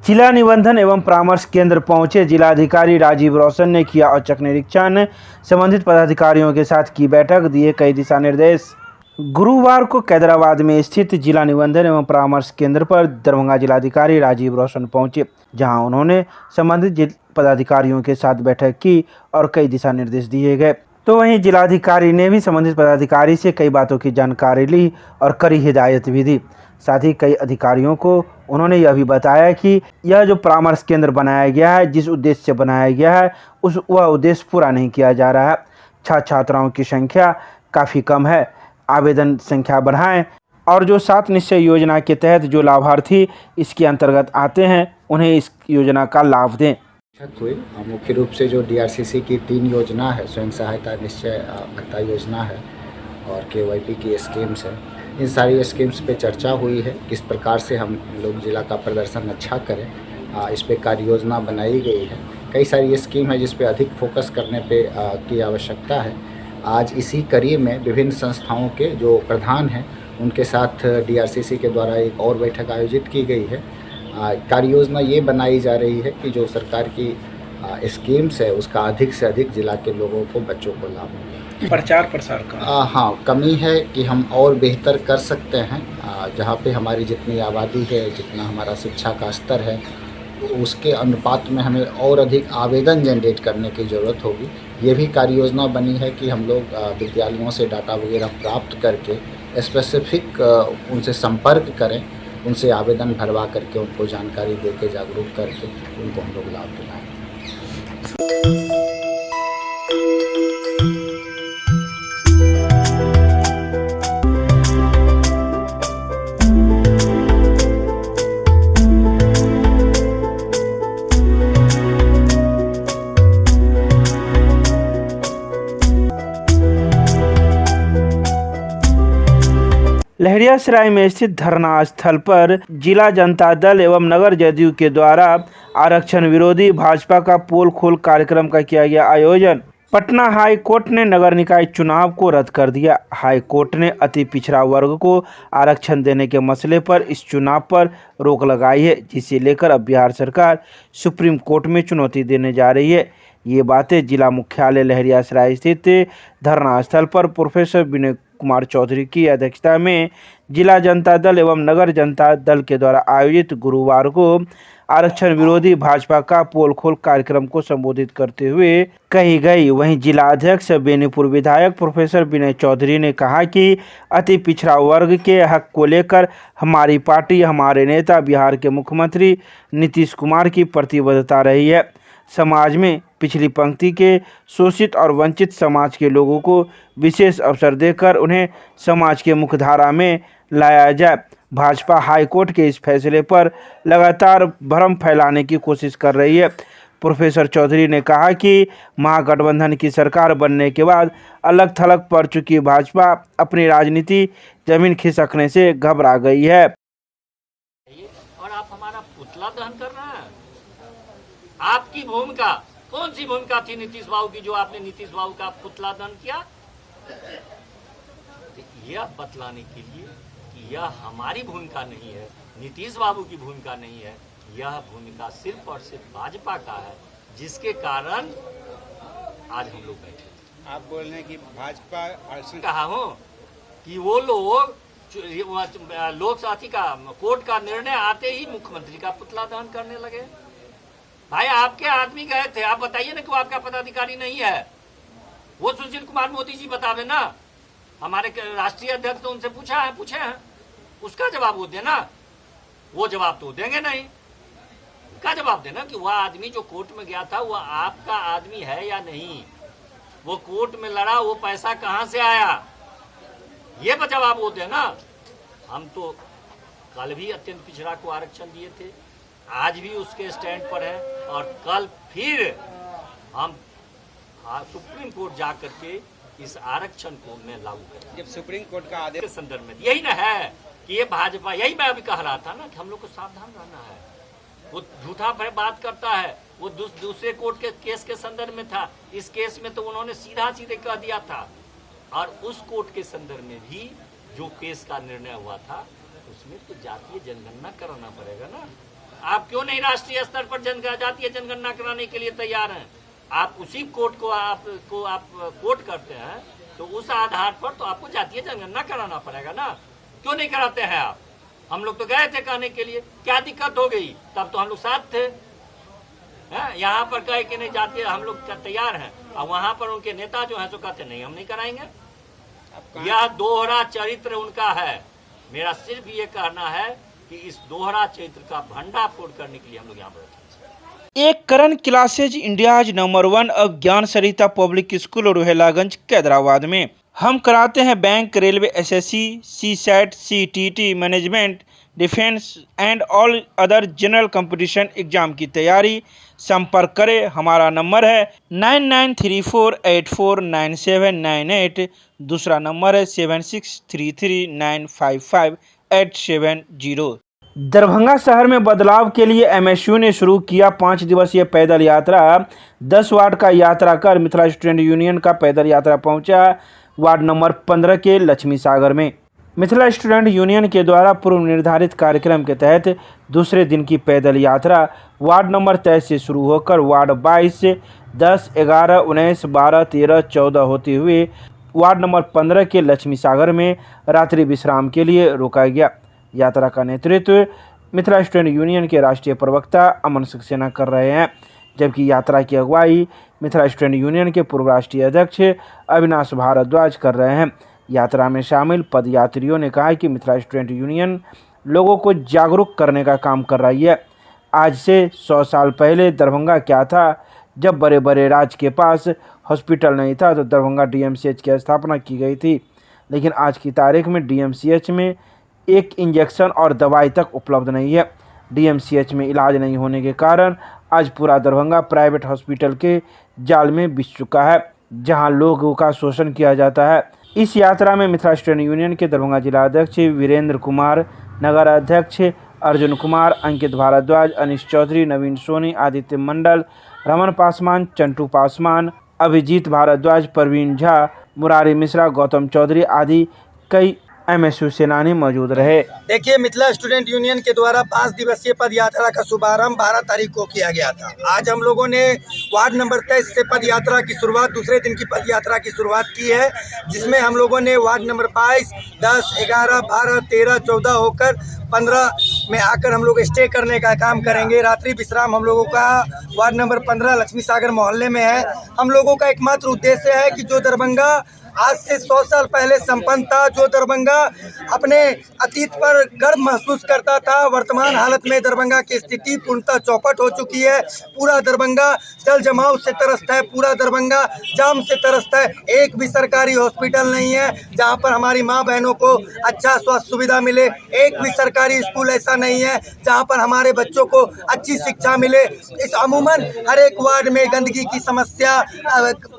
जिला निबंधन एवं परामर्श केंद्र पहुंचे जिलाधिकारी राजीव रोशन ने किया औचक निरीक्षण। संबंधित पदाधिकारियों के साथ की बैठक, दिए कई दिशा निर्देश। गुरुवार को कैदराबाद में स्थित जिला निबंधन एवं परामर्श केंद्र पर दरभंगा जिलाधिकारी राजीव रोशन पहुंचे, जहां उन्होंने संबंधित पदाधिकारियों के साथ बैठक की और कई दिशा निर्देश दिए गए। तो वहीं जिलाधिकारी ने भी संबंधित पदाधिकारी से कई बातों की जानकारी ली और कड़ी हिदायत भी दी। साथ ही कई अधिकारियों को उन्होंने यह भी बताया कि यह जो परामर्श केंद्र बनाया गया है, जिस उद्देश्य से बनाया गया है, वह उद्देश्य पूरा नहीं किया जा रहा है। छात्र छात्राओं की संख्या काफ़ी कम है, आवेदन संख्या बढ़ाएं और जो 7 निश्चय योजना के तहत जो लाभार्थी इसके अंतर्गत आते हैं, उन्हें इस योजना का लाभ दें। हुई मुख्य रूप से जो डीआरसीसी की 3 योजना है, स्वयं सहायता निश्चय भत्ता योजना है और केवाईपी की स्कीम्स है, इन सारी स्कीम्स पे चर्चा हुई है। किस प्रकार से हम लोग जिला का प्रदर्शन अच्छा करें, इस पे कार्य योजना बनाई गई है। कई सारी स्कीम है जिस पे अधिक फोकस करने पे की आवश्यकता है। आज इसी कड़ी में विभिन्न संस्थाओं के जो प्रधान हैं उनके साथ डीआरसीसी के द्वारा एक और बैठक आयोजित की गई है। कार्य योजना ये बनाई जा रही है कि जो सरकार की स्कीम्स है उसका अधिक से अधिक जिला के लोगों को, बच्चों को लाभ मिले। प्रचार प्रसार का हाँ, कमी है कि हम और बेहतर कर सकते हैं। जहाँ पे हमारी जितनी आबादी है, जितना हमारा शिक्षा का स्तर है, उसके अनुपात में हमें और अधिक आवेदन जनरेट करने की ज़रूरत होगी। ये भी कार्य योजना बनी है कि हम लोग विद्यालयों से डाटा वगैरह प्राप्त करके स्पेसिफिक उनसे संपर्क करें, उनसे आवेदन भरवा करके उनको जानकारी दे के, जागरूक करके उनको हम लोग लाभ दिलाएँ। लहरियासराय में स्थित धरना स्थल पर जिला जनता दल एवं नगर जदयू के द्वारा आरक्षण विरोधी भाजपा का पोल खोल कार्यक्रम का किया गया आयोजन। पटना हाई कोर्ट ने नगर निकाय चुनाव को रद्द कर दिया। हाई कोर्ट ने अति पिछड़ा वर्ग को आरक्षण देने के मसले पर इस चुनाव पर रोक लगाई है, जिसे लेकर अब बिहार सरकार सुप्रीम कोर्ट में चुनौती देने जा रही है। ये बातें जिला मुख्यालय लहरियासराय स्थित धरना स्थल पर प्रोफेसर विनय कुमार चौधरी की अध्यक्षता में जिला जनता दल एवं नगर जनता दल के द्वारा आयोजित गुरुवार को आरक्षण विरोधी भाजपा का पोल खोल कार्यक्रम को संबोधित करते हुए कही गई। वहीं जिला अध्यक्ष बेनीपुर विधायक प्रोफेसर विनय चौधरी ने कहा कि अति पिछड़ा वर्ग के हक को लेकर हमारी पार्टी, हमारे नेता बिहार के मुख्यमंत्री नीतीश कुमार की प्रतिबद्धता रही है। समाज में पिछली पंक्ति के शोषित और वंचित समाज के लोगों को विशेष अवसर देकर उन्हें समाज के मुख्यधारा में लाया जाए। भाजपा हाईकोर्ट के इस फैसले पर लगातार भ्रम फैलाने की कोशिश कर रही है। प्रोफेसर चौधरी ने कहा कि महागठबंधन की सरकार बनने के बाद अलग थलग पड़ चुकी भाजपा अपनी राजनीति जमीन खिसकने से घबरा गई है। और आप हमारा पुतला दहन कर रहे हैं। आपकी भूमिका कौन सी भूमिका थी नीतीश बाबू की, जो आपने नीतीश बाबू का पुतला दहन किया? यह बतलाने के लिए कि यह हमारी भूमिका नहीं है, नीतीश बाबू की भूमिका नहीं है, यह भूमिका सिर्फ और सिर्फ भाजपा का है, जिसके कारण आज हम लोग बैठे। आप बोल रहे हैं कि भाजपा कहा हूँ कि वो लोग लोकसभा का कोर्ट का निर्णय आते ही मुख्यमंत्री का पुतला दहन करने लगे। भाई आपके आदमी गए थे, आप बताइए ना कि वो आपका पदाधिकारी नहीं है। वो सुशील कुमार मोदी जी बता देना, हमारे राष्ट्रीय अध्यक्ष तो उनसे पूछे हैं, उसका जवाब वो देना। वो जवाब तो देंगे नहीं, उसका जवाब देना कि वह आदमी जो कोर्ट में गया था वह आपका आदमी है या नहीं, वो कोर्ट में लड़ा, वो पैसा कहां से आया, ये जवाब वो देना। हम तो कल भी अत्यंत पिछड़ा को आरक्षण दिए थे, आज भी उसके स्टैंड पर है और कल फिर हम सुप्रीम कोर्ट जा करके इस आरक्षण को मैं लागू करें। जब सुप्रीम कोर्ट का आदेश के संदर्भ में यही ना है कि ये भाजपा, यही मैं अभी कह रहा था ना कि हम लोग को सावधान रहना है। वो झूठा बात करता है, वो दूसरे कोर्ट के केस के संदर्भ में था, इस केस में तो उन्होंने सीधा सीधे कह दिया था। और उस कोर्ट के संदर्भ में भी जो केस का निर्णय हुआ था उसमें तो जातीय जनगणना कराना पड़ेगा ना। आप क्यों नहीं राष्ट्रीय स्तर पर जातीय जनगणना कराने के लिए तैयार हैं? आप उसी कोर्ट को आप कोर्ट करते हैं, तो उस आधार पर तो आपको जातीय जनगणना कराना पड़ेगा ना। क्यों नहीं कराते हैं आप? हम लोग तो गए थे कहने के लिए, क्या दिक्कत हो गई? तब तो हम लोग साथ थे। यहाँ पर कहे कि नहीं जातीय हम लोग तैयार हैं, और वहाँ पर उनके नेता जो हैं सो कहते नहीं हम नहीं कराएंगे। यह दोहरा चरित्र उनका है। मेरा सिर्फ ये कहना है कि इस दोहरा चरित्र का भंडाफोड़ करने के लिए हम लोग यहाँ पर एक करण क्लासेज इंडियाज नंबर 1 अब ज्ञान सरिता पब्लिक स्कूल रोहेलागंज कैदराबाद में हम कराते हैं bank, railway, SSC, CSAT, CTT, management, defence and all other general competition exam की तैयारी। संपर्क करें, हमारा नंबर है 9934849798, दूसरा नंबर है 7633955870। दरभंगा शहर में बदलाव के लिए एमएसयू ने शुरू किया 5 दिवसीय पैदल यात्रा। 10 वार्ड का यात्रा कर मिथिला स्टूडेंट यूनियन का पैदल यात्रा पहुंचा वार्ड नंबर 15 के लक्ष्मी सागर में। मिथिला स्टूडेंट यूनियन के द्वारा पूर्व निर्धारित कार्यक्रम के तहत दूसरे दिन की पैदल यात्रा वार्ड नंबर 23 से शुरू होकर वार्ड 22 से 10, 11, 19, 12, 13, 14 होते हुए वार्ड नंबर 15 के लक्ष्मी सागर में रात्रि विश्राम के लिए रोका गया। यात्रा का नेतृत्व मिथिला स्टूडेंट यूनियन के राष्ट्रीय प्रवक्ता अमन सक्सेना कर रहे हैं, जबकि यात्रा की अगुवाई मिथिला स्टूडेंट यूनियन के पूर्व राष्ट्रीय अध्यक्ष अविनाश भारद्वाज कर रहे हैं। यात्रा में शामिल पदयात्रियों ने कहा कि मिथिला स्टूडेंट यूनियन लोगों को जागरूक करने का काम कर रही है। आज से 100 साल पहले दरभंगा क्या था? जब बड़े बड़े राज्य के पास हॉस्पिटल नहीं था तो दरभंगा डीएमसीएच की स्थापना की गई थी, लेकिन आज की तारीख में डीएमसीएच में एक इंजेक्शन और दवाई तक उपलब्ध नहीं है। डीएमसीएच में इलाज नहीं होने के कारण आज पूरा दरभंगा प्राइवेट हॉस्पिटल के जाल में बिछ चुका है, जहां लोगों का शोषण किया जाता है। इस यात्रा में मिथिला स्टूडेंट यूनियन के दरभंगा जिला अध्यक्ष वीरेंद्र कुमार, नगर अध्यक्ष अर्जुन कुमार, अंकित भारद्वाज, अनिश चौधरी, नवीन सोनी, आदित्य मंडल, रमन पासवान, चंटू पासवान, अभिजीत भारद्वाज, प्रवीण झा, मुरारी मिश्रा, गौतम चौधरी आदि कई एमएसयू सेनानी मौजूद रहे। देखिए, मिथिला स्टूडेंट यूनियन के द्वारा 5 दिवसीय पद यात्रा का शुभारंभ 12 तारीख को किया गया था। आज हम लोगों ने वार्ड नंबर 23 से पद यात्रा की शुरुआत, दूसरे दिन की पद यात्रा की शुरुआत की है, जिसमें हम लोगों ने वार्ड नंबर 22, 10, 11, 12, 13, 14 होकर 15 में आकर हम लोग स्टे करने का काम करेंगे। रात्रि विश्राम हम लोगों का वार्ड नंबर 15 लक्ष्मी सागर मोहल्ले में है। हम लोगों का एकमात्र उद्देश्य है कि जो दरभंगा आज से 100 साल पहले संपन्न था, जो दरभंगा अपने अतीत पर गर्व महसूस करता था, वर्तमान हालत में दरभंगा की स्थिति पूर्णतः चौपट हो चुकी है। पूरा दरभंगा जल जमाव से त्रस्त है, पूरा दरभंगा जाम से त्रस्त है। एक भी सरकारी हॉस्पिटल नहीं है जहां पर हमारी माँ बहनों को अच्छा स्वास्थ्य सुविधा मिले। एक भी सरकारी स्कूल ऐसा नहीं है जहां पर हमारे बच्चों को अच्छी शिक्षा मिले। इस अमूमन हर एक वार्ड में गंदगी की समस्या,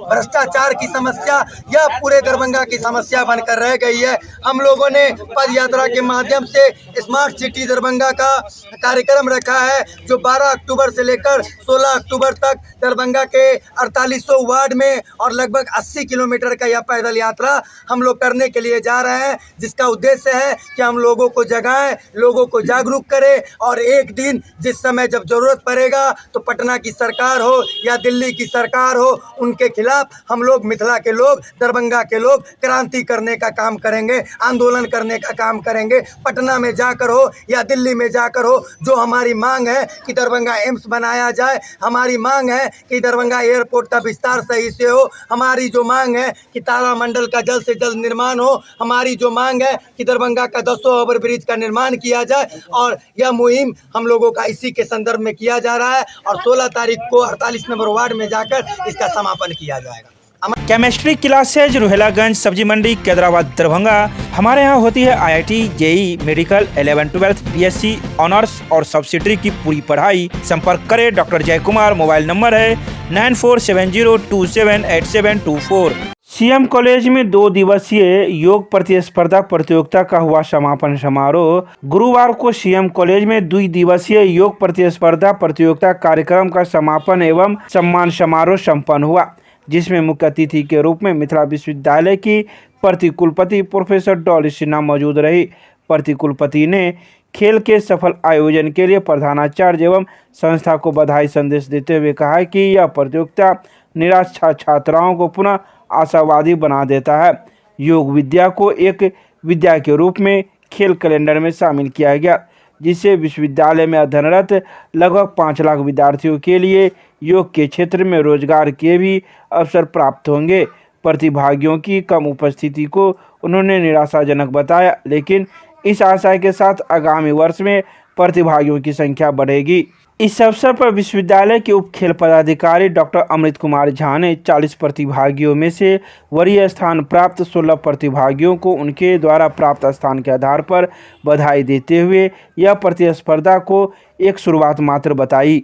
भ्रष्टाचार की समस्या, यह पूरे दरभंगा की समस्या बनकर रह गई है। हम लोगों ने पद यात्रा के माध्यम से स्मार्ट सिटी दरभंगा का कार्यक्रम रखा है, जो 12 अक्टूबर से लेकर 16 अक्टूबर तक दरभंगा के 4800 वार्ड में और लगभग 80 किलोमीटर का यह पैदल यात्रा हम लोग करने के लिए जा रहे हैं, जिसका उद्देश्य है कि हम लोगों को जगाएं, लोगों को जागरूक करें, और एक दिन जिस समय जब जरूरत पड़ेगा तो पटना की सरकार हो या दिल्ली की सरकार हो, उनके खिलाफ हम लोग मिथिला के लोग, दरभंगा के लोग क्रांति करने का काम करेंगे, आंदोलन करने का काम करेंगे। पटना में जाकर हो या दिल्ली में जाकर हो, जो हमारी मांग है कि दरभंगा एम्स बनाया जाए, हमारी मांग है कि दरभंगा एयरपोर्ट का विस्तार सही से हो, हमारी जो मांग है कि तारामंडल का जल्द से जल्द निर्माण हो, हमारी जो मांग है कि दरभंगा का 200 ओवर ब्रिज का निर्माण किया जाए। और यह मुहिम हम लोगों का इसी के संदर्भ में किया जा रहा है, और 16 तारीख को 48 नंबर वार्ड में जाकर इसका समापन किया जाएगा। केमिस्ट्री क्लासेज रोहेलागंज सब्जी मंडी कैदराबाद दरभंगा। हमारे यहाँ होती है IIT, JEE, medical, 11, 12, BSc honours और सब्सिडरी की पूरी पढ़ाई। संपर्क करें डॉक्टर जय कुमार। मोबाइल नंबर है 9470278724। सीएम कॉलेज में 2 दिवसीय योग प्रतिस्पर्धा प्रतियोगिता का हुआ समापन समारोह। गुरुवार को सीएम कॉलेज में 2 दिवसीय योग प्रतिस्पर्धा प्रतियोगिता कार्यक्रम का समापन एवं सम्मान समारोह संपन्न हुआ, जिसमें मुख्य अतिथि के रूप में मिथिला विश्वविद्यालय की प्रतिकुलपति प्रोफेसर डॉली सिन्हा मौजूद रही। प्रतिकुलपति ने खेल के सफल आयोजन के लिए प्रधानाचार्य एवं संस्था को बधाई संदेश देते हुए कहा कि यह प्रतियोगिता निराश छात्राओं को पुनः आशावादी बना देता है। योग विद्या को एक विद्या के रूप में खेल कैलेंडर में शामिल किया गया, जिससे विश्वविद्यालय में अध्ययनरत लगभग 5 लाख विद्यार्थियों के लिए योग के क्षेत्र में रोजगार के भी अवसर प्राप्त होंगे। प्रतिभागियों की कम उपस्थिति को उन्होंने निराशाजनक बताया, लेकिन इस आशय के साथ आगामी वर्ष में प्रतिभागियों की संख्या बढ़ेगी। इस अवसर पर विश्वविद्यालय के उप खेल पदाधिकारी डॉक्टर अमृत कुमार झा ने 40 प्रतिभागियों में से वरीय स्थान प्राप्त 16 प्रतिभागियों को उनके द्वारा प्राप्त स्थान के आधार पर बधाई देते हुए यह प्रतिस्पर्धा को एक शुरुआत मात्र बताई।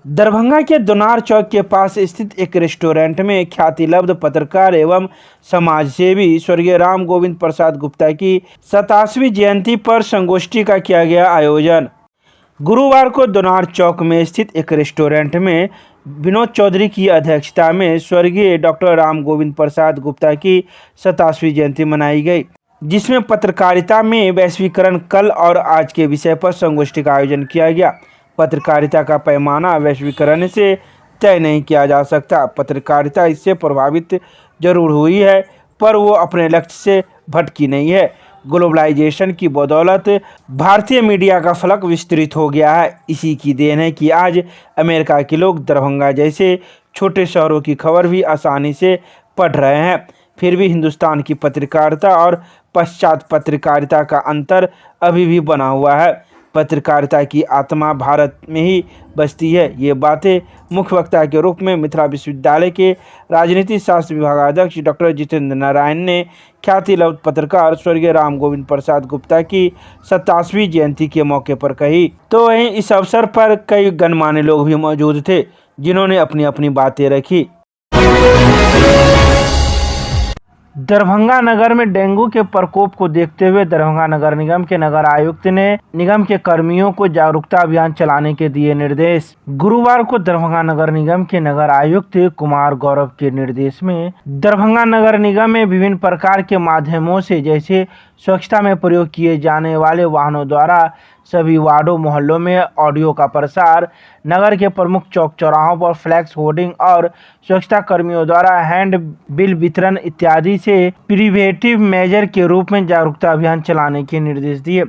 दरभंगा के दोनार चौक के पास स्थित एक रेस्टोरेंट में ख्यातिलब्ध पत्रकार एवं समाजसेवी स्वर्गीय राम गोविंद प्रसाद गुप्ता की 87वीं जयंती पर संगोष्ठी का किया गया आयोजन। गुरुवार को दोनार चौक में स्थित एक रेस्टोरेंट में विनोद चौधरी की अध्यक्षता में स्वर्गीय डॉक्टर राम गोविंद प्रसाद गुप्ता की 87वीं जयंती मनाई गई, जिसमें पत्रकारिता में वैश्वीकरण कल और आज के विषय पर संगोष्ठी का आयोजन किया गया। पत्रकारिता का पैमाना वैश्वीकरण से तय नहीं किया जा सकता। पत्रकारिता इससे प्रभावित जरूर हुई है, पर वो अपने लक्ष्य से भटकी नहीं है। ग्लोबलाइजेशन की बदौलत भारतीय मीडिया का फलक विस्तृत हो गया है। इसी की देन है कि आज अमेरिका के लोग दरभंगा जैसे छोटे शहरों की खबर भी आसानी से पढ़ रहे हैं। फिर भी हिंदुस्तान की पत्रकारिता और पश्चात पत्रकारिता का अंतर अभी भी बना हुआ है। पत्रकारिता की आत्मा भारत में ही बसती है। ये बातें मुख्य वक्ता के रूप में मिथिला विश्वविद्यालय के राजनीति शास्त्र विभागाध्यक्ष डॉक्टर जितेंद्र नारायण ने ख्यातिलब्ध पत्रकार स्वर्गीय राम गोविंद प्रसाद गुप्ता की 87वीं जयंती के मौके पर कही। तो वहीं इस अवसर पर कई गणमान्य लोग भी मौजूद थे, जिन्होंने अपनी अपनी बातें रखी। दरभंगा नगर में डेंगू के प्रकोप को देखते हुए दरभंगा नगर निगम के नगर आयुक्त ने निगम के कर्मियों को जागरूकता अभियान चलाने के दिए निर्देश। गुरुवार को दरभंगा नगर निगम के नगर आयुक्त कुमार गौरव के निर्देश में दरभंगा नगर निगम में विभिन्न प्रकार के माध्यमों से, जैसे स्वच्छता में प्रयोग किए जाने वाले वाहनों द्वारा सभी वार्डों मोहल्लों में ऑडियो का प्रसार, नगर के प्रमुख चौक चौराहों पर फ्लैक्स होर्डिंग और स्वच्छता कर्मियों द्वारा हैंड बिल वितरण इत्यादि से प्रिवेंटिव मेजर के रूप में जागरूकता अभियान चलाने के निर्देश दिए।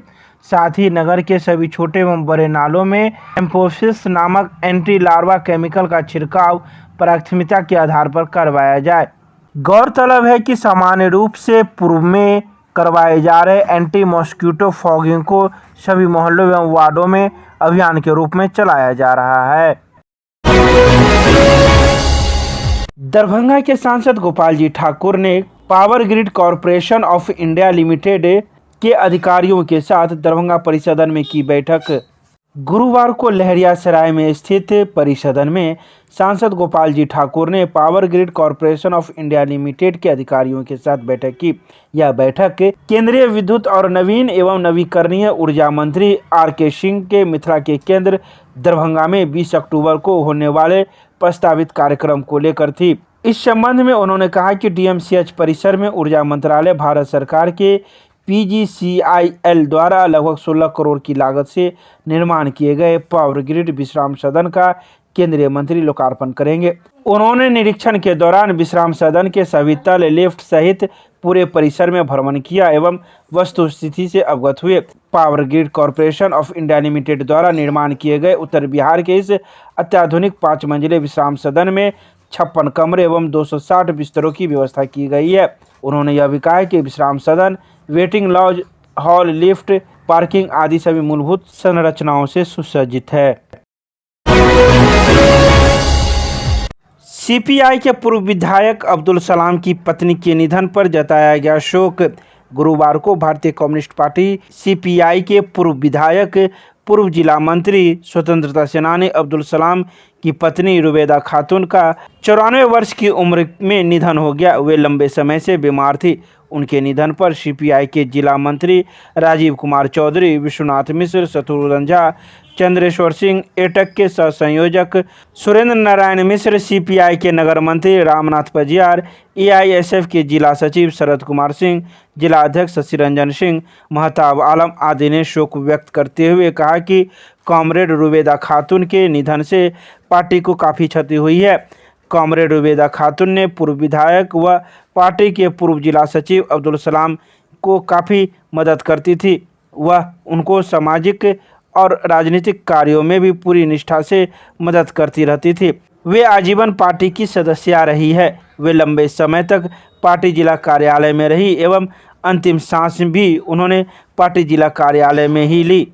साथ ही नगर के सभी छोटे एवं बड़े नालों में एम्फोसिस नामक एंटी लार्वा केमिकल का छिड़काव प्राथमिकता के आधार पर करवाया जाए। गौरतलब है कि सामान्य रूप से पूर्व में करवाए जा रहे एंटी मॉस्किटो फॉगिंग को सभी मोहल्लों एवं वार्डों में अभियान के रूप में चलाया जा रहा है। दरभंगा के सांसद गोपाल जी ठाकुर ने power grid corporation of India limited के अधिकारियों के साथ दरभंगा परिसदन में की बैठक। गुरुवार को लहरियासराय में स्थित परिसदन में सांसद गोपाल जी ठाकुर ने power grid corporation of India limited के अधिकारियों के साथ बैठक की। यह बैठक केंद्रीय विद्युत और नवीन एवं नवीकरणीय ऊर्जा मंत्री आर.के. सिंह के मिथिला के केंद्र दरभंगा में 20 अक्टूबर को होने वाले प्रस्तावित कार्यक्रम को लेकर थी। इस संबंध में उन्होंने कहा कि डीएमसीएच परिसर में ऊर्जा मंत्रालय भारत सरकार के PGCIL द्वारा लगभग 16 करोड़ की लागत से निर्माण किए गए पावर ग्रिड विश्राम सदन का केंद्रीय मंत्री लोकार्पण करेंगे। उन्होंने निरीक्षण के दौरान विश्राम सदन के सभी तल, लिफ्ट सहित पूरे परिसर में भ्रमण किया एवं वस्तुस्थिति से अवगत हुए। Power grid corporation of India limited द्वारा निर्माण किए गए उत्तर बिहार के इस अत्याधुनिक 5 मंजिले विश्राम सदन में 56 कमरे एवं 260 बिस्तरों की व्यवस्था की गई है। उन्होंने यह भी कहा कि विश्राम सदन waiting lodge, hall, lift, parking आदि सभी मूलभूत संरचनाओं से सुसज्जित है। सीपीआई के पूर्व विधायक अब्दुल सलाम की पत्नी के निधन पर जताया गया शोक। गुरुवार को भारतीय कम्युनिस्ट पार्टी सीपीआई के पूर्व विधायक, पूर्व जिला मंत्री, स्वतंत्रता सेनानी अब्दुल सलाम की पत्नी रुबैदा खातून का 94 वर्ष की उम्र में निधन हो गया। वे लंबे समय से बीमार थी। उनके निधन पर सीपीआई के जिला मंत्री राजीव कुमार चौधरी, विश्वनाथ मिश्र, शत्रुघ्न झा, चंद्रेश्वर सिंह, एटक के सह संयोजक सुरेंद्र नारायण मिश्र, सीपीआई के नगर मंत्री रामनाथ पजियार, एआईएसएफ के जिला सचिव शरद कुमार सिंह, जिला अध्यक्ष शशि रंजन सिंह, महताब आलम आदि ने शोक व्यक्त करते हुए कहा कि कॉमरेड रुबेदा खातून के निधन से पार्टी को काफ़ी क्षति हुई है। कॉमरेड रुबेदा खातून ने पूर्व विधायक व पार्टी के पूर्व जिला सचिव अब्दुल सलाम को काफ़ी मदद करती थी। वह उनको सामाजिक और राजनीतिक कार्यों में भी पूरी निष्ठा से मदद करती रहती थी। वे आजीवन पार्टी की सदस्या रही है। वे लंबे समय तक पार्टी जिला कार्यालय में रही एवं अंतिम सांस भी उन्होंने पार्टी जिला कार्यालय में ही ली।